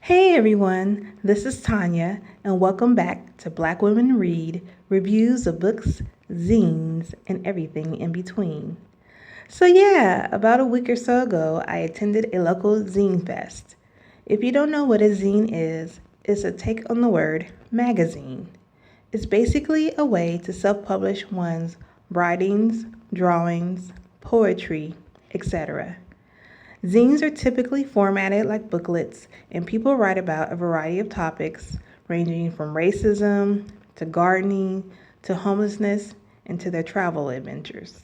Hey everyone, this is Tanya, and welcome back to Black Women Read reviews of books, zines, and everything in between. About a week or so ago, I attended a local zine fest. If you don't know what a zine is, it's a take on the word magazine. It's basically a way to self publish one's writings, drawings, poetry, etc. Zines are typically formatted like booklets, and people write about a variety of topics ranging from racism to gardening to homelessness and to their travel adventures.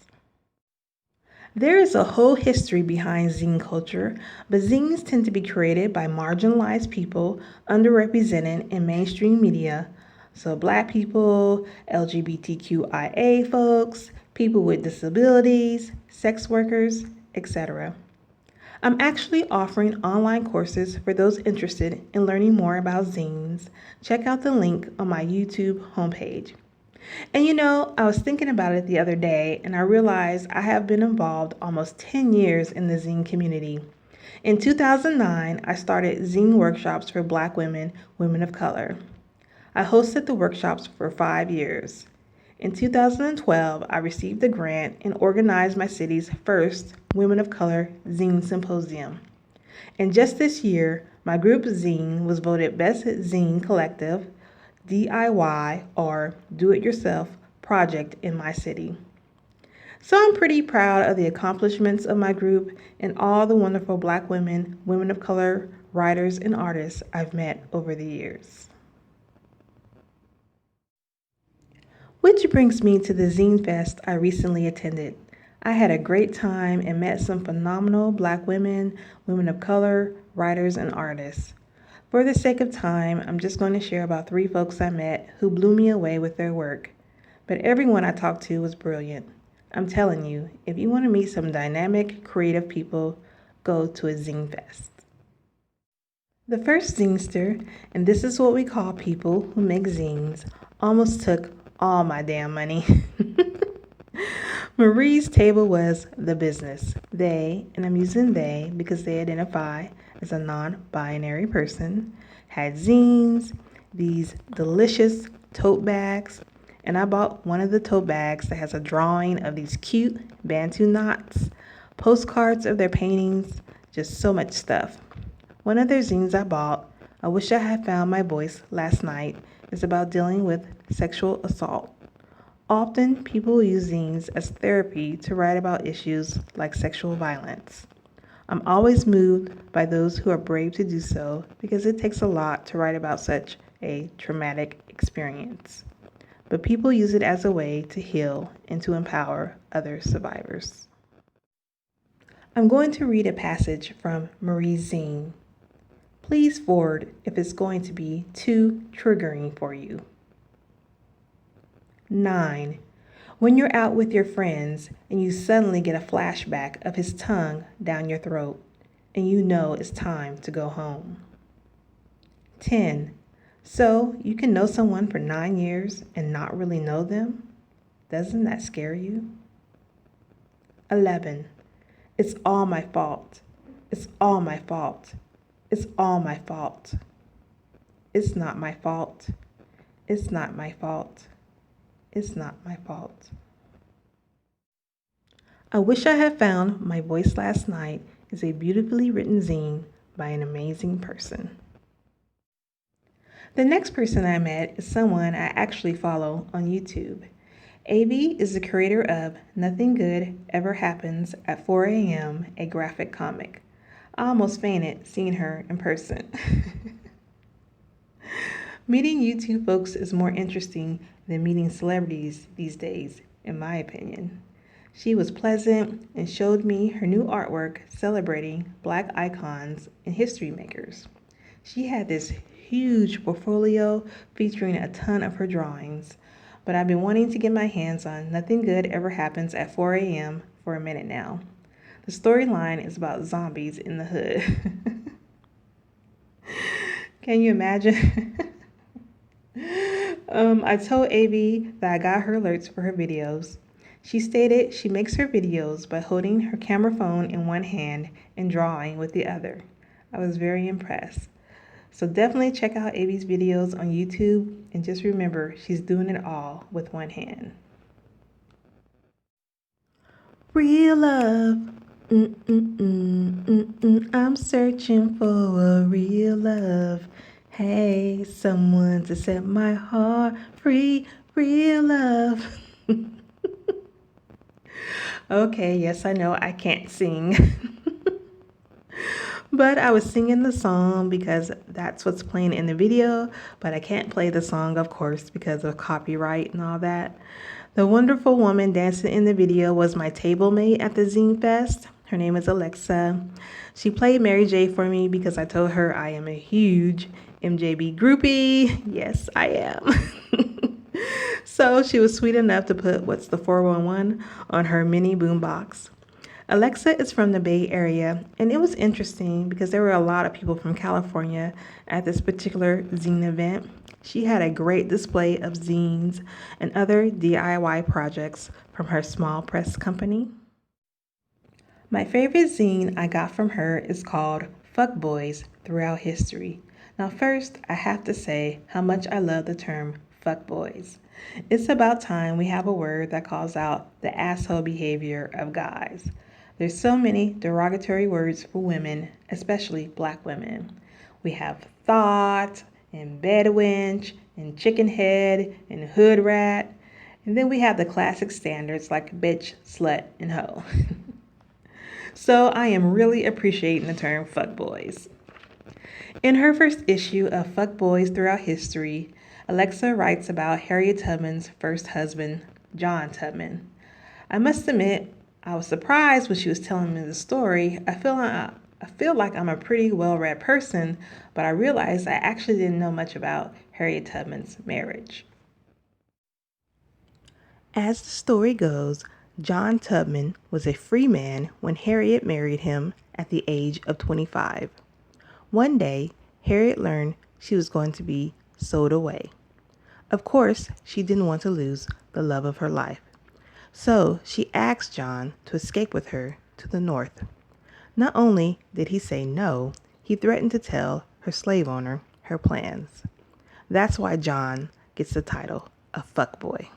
There is a whole history behind zine culture, but zines tend to be created by marginalized people underrepresented in mainstream media. So, black people, LGBTQIA folks, people with disabilities, sex workers, etc. I'm actually offering online courses for those interested in learning more about zines. Check out the link on my YouTube homepage. I was thinking about it the other day and I realized I have been involved almost 10 years in the zine community. In 2009, I started zine workshops for Black women, women of color. I hosted the workshops for 5 years. In 2012, I received a grant and organized my city's first Women of Color Zine Symposium. And just this year, my group Zine was voted Best Zine Collective, DIY, or Do It Yourself project in my city. So I'm pretty proud of the accomplishments of my group and all the wonderful Black women, women of color, writers, and artists I've met over the years. Which brings me to the Zine Fest I recently attended. I had a great time and met some phenomenal Black women, women of color, writers, and artists. For the sake of time, I'm just going to share about 3 folks I met who blew me away with their work. But everyone I talked to was brilliant. I'm telling you, if you want to meet some dynamic, creative people, go to a Zine Fest. The first zinester, and this is what we call people who make zines, almost took all my damn money. Marie's table was the business. They, and I'm using they because they identify as a non binary person, had zines, these delicious tote bags, and I bought one of the tote bags that has a drawing of these cute Bantu knots, postcards of their paintings, just so much stuff. One of their zines I bought, I Wish I Had Found My Voice Last Night, is about dealing with sexual assault. Often, people use zines as therapy to write about issues like sexual violence. I'm always moved by those who are brave to do so because it takes a lot to write about such a traumatic experience. But people use it as a way to heal and to empower other survivors. I'm going to read a passage from Marie's zine. Please forward if it's going to be too triggering for you. 9. When you're out with your friends and you suddenly get a flashback of his tongue down your throat and you know it's time to go home. 10. So you can know someone for 9 years and not really know them? Doesn't that scare you? 11. It's all my fault. It's all my fault. It's all my fault. It's not my fault. It's not my fault. It's not my fault. I Wish I Had Found My Voice Last Night is a beautifully written zine by an amazing person. The next person I met is someone I actually follow on YouTube. Avy is the creator of Nothing Good Ever Happens at 4 a.m., a graphic comic. I almost fainted seeing her in person. Meeting YouTube folks is more interesting than meeting celebrities these days, in my opinion. She was pleasant and showed me her new artwork celebrating Black icons and history makers. She had this huge portfolio featuring a ton of her drawings, but I've been wanting to get my hands on Nothing Good Ever Happens at 4 a.m. for a minute now. The storyline is about zombies in the hood. Can you imagine? I told Avy that I got her alerts for her videos. She stated she makes her videos by holding her camera phone in one hand and drawing with the other. I was very impressed. So definitely check out Avy's videos on YouTube, and just remember, she's doing it all with one hand. Real love. I'm searching for a real love. Hey, someone to set my heart free. Real love. Okay, yes, I know I can't sing. But I was singing the song because that's what's playing in the video, but I can't play the song, of course, because of copyright and all that. The wonderful woman dancing in the video was my table mate at the Zine Fest. Her name is Alexa. She played Mary J for me because I told her I am a huge MJB groupie. Yes, I am. So she was sweet enough to put What's the 411 on her mini boombox. Alexa is from the Bay Area, and it was interesting because there were a lot of people from California at this particular zine event. She had a great display of zines and other DIY projects from her small press company. My favorite zine I got from her is called Fuckboys Throughout History. Now first, I have to say how much I love the term fuckboys. It's about time we have a word that calls out the asshole behavior of guys. There's so many derogatory words for women, especially black women. We have thought, and bedwench, and chicken head, and hood rat. And then we have the classic standards like bitch, slut, and hoe. So I am really appreciating the term fuckboys. In her first issue of Fuckboys Throughout History, Alexa writes about Harriet Tubman's first husband, John Tubman. I must admit, I was surprised when she was telling me the story. I feel like I'm a pretty well-read person, but I realized I actually didn't know much about Harriet Tubman's marriage. As the story goes, John Tubman was a free man when Harriet married him at the age of 25. One day, Harriet learned she was going to be sold away. Of course, she didn't want to lose the love of her life. So she asked John to escape with her to the north. Not only did he say no, he threatened to tell her slave owner her plans. That's why John gets the title of fuckboy.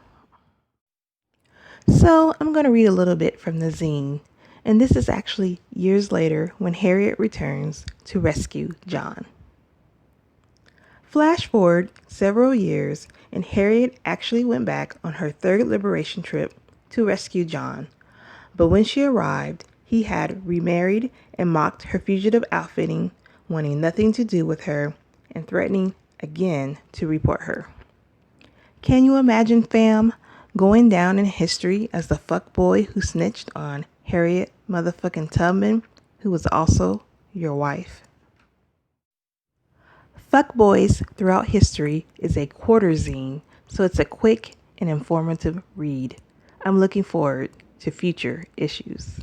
So I'm going to read a little bit from the zine, and this is actually years later when Harriet returns to rescue John. Flash forward several years, and Harriet actually went back on her third liberation trip to rescue John. But when she arrived, he had remarried and mocked her fugitive outfitting, wanting nothing to do with her and threatening again to report her. Can you imagine, fam, going down in history as the fuckboy who snitched on Harriet motherfucking Tubman, who was also your wife? Fuckboys Throughout History is a quarter zine, so it's a quick and informative read. I'm looking forward to future issues.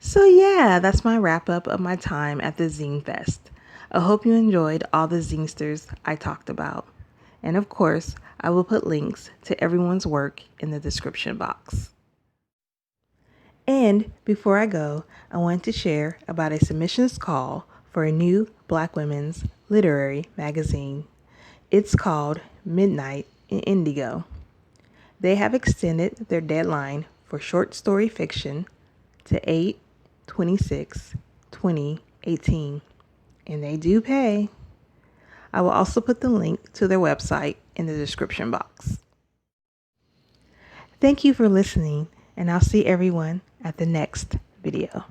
So yeah, that's my wrap up of my time at the Zine Fest. I hope you enjoyed all the zinesters I talked about. And of course, I will put links to everyone's work in the description box. And before I go, I want to share about a submissions call for a new Black women's literary magazine. It's called Midnight in Indigo. They have extended their deadline for short story fiction to 8/26/2018, and they do pay. I will also put the link to their website in the description box. Thank you for listening, and I'll see everyone at the next video.